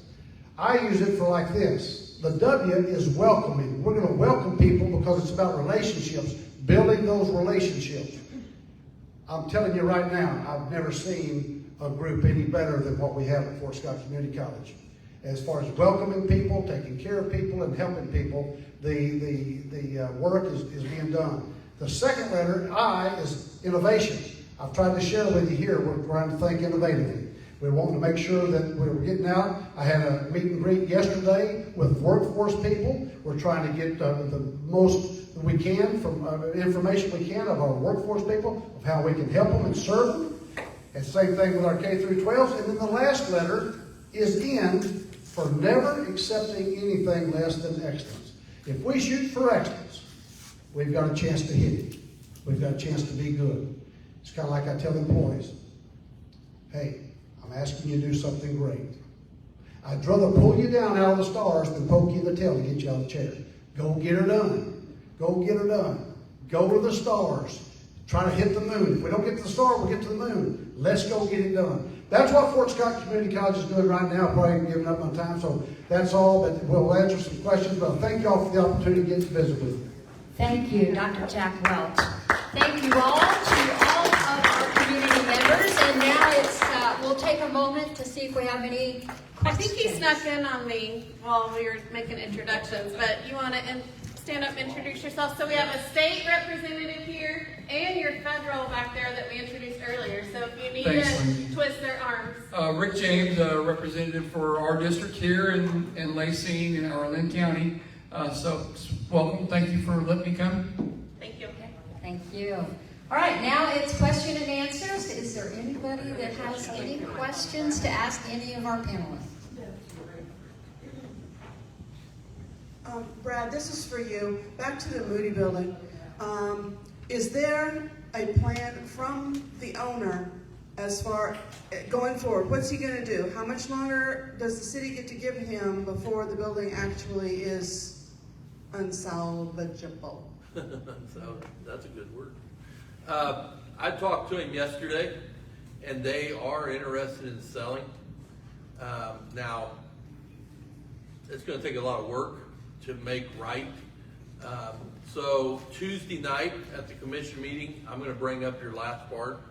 I use it for like this. The W is welcoming. We're going to welcome people because it's about relationships, building those relationships. I'm telling you right now, I've never seen a group any better than what we have at Fort Scott Community College. As far as welcoming people, taking care of people, and helping people, the work is being done. The second letter, I, is innovation. I've tried to share with you here, we're trying to think innovatively. We're wanting to make sure that we're getting out. I had a meet and greet yesterday with workforce people. We're trying to get the most we can from information we can of our workforce people, of how we can help them and serve them. And same thing with our K through 12s. And then the last letter is N, for never accepting anything less than excellence. If we shoot for excellence, we've got a chance to hit it. We've got a chance to be good. It's kind of like I tell employees, hey, I'm asking you to do something great. I'd rather pull you down out of the stars than poke you in the tail to get you out of the chair. Go get her done. Go get her done. Go to the stars. Try to hit the moon. If we don't get to the star, we'll get to the moon. Let's go get it done. That's what Fort Scott Community College is doing right now. Probably giving up my time, so that's all. But we'll answer some questions. But thank you all for the opportunity to get to visit with you. Thank you, Dr. Jack Welch. Thank you all to all of our community members. And now we'll take a moment to see if we have any questions. I think he snuck in on me while we were making introductions, but you want to stand up and introduce yourself. So we have a state representative here and your federal back there that we introduced earlier. So if you need to twist their arms. Rick James, representative for our district here in Lacey and our Lynn County. So welcome. Thank you for letting me come. Thank you. Okay, thank you. All right, now it's question and answers. Is there anybody that has any questions to ask any of our panelists? Brad, this is for you. Back to the Moody building. Is there a plan from the owner as far going forward? What's he going to do? How much longer does the city get to give him before the building actually is unsalvageable? So that's a good word. I talked to him yesterday, and they are interested in selling. Now, it's going to take a lot of work to make right. So Tuesday night at the commission meeting, I'm going to bring up your last part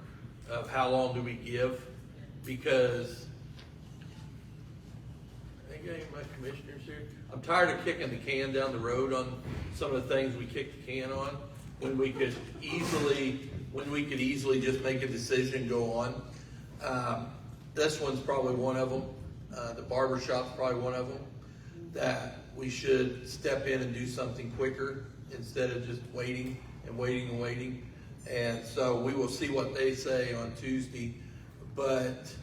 of how long do we give, because I think any of my commissioners here, I'm tired of kicking the can down the road on some of the things we kicked the can on when we could easily just make a decision and go on. This one's probably one of them. The barber shop's probably one of them, that we should step in and do something quicker instead of just waiting and waiting and waiting. And so we will see what they say on Tuesday. but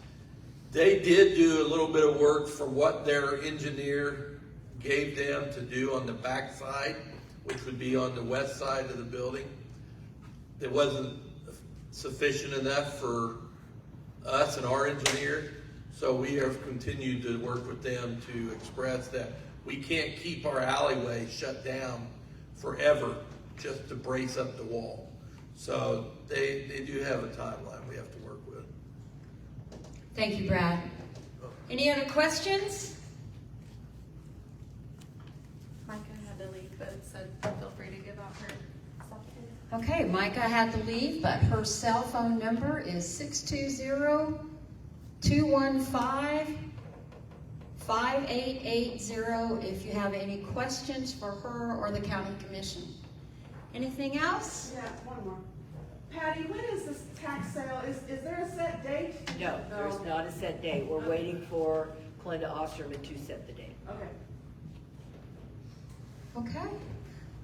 they did do a little bit of work for what their engineer gave them to do on the back side, which would be on the west side of the building. It wasn't sufficient enough for us and our engineer, so we have continued to work with them to express that we can't keep our alleyway shut down forever just to brace up the wall. So they do have a timeline we have to work with. Thank you, Brad. Any other questions? Micah had to leave, but said feel free to give out her stuff too. Okay, Micah had to leave, but her cell phone number is 620-215-5880 if you have any questions for her or the county commission. Anything else? Yeah, one more. Patty, when is this tax sale? Is there a set date? No, there's not a set date. We're waiting for Glenda Osterman to set the date. Okay. Okay.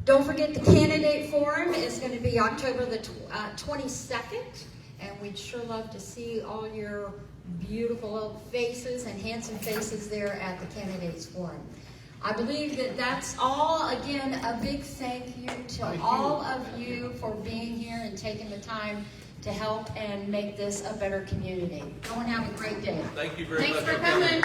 Don't forget the candidate forum is going to be October the 22nd, and we'd sure love to see all your beautiful little faces and handsome faces there at the candidates forum. I believe that that's all. Again, a big thank you to all of you for being here and taking the time to help and make this a better community. Go and have a great day. Thank you very much Thanks for coming.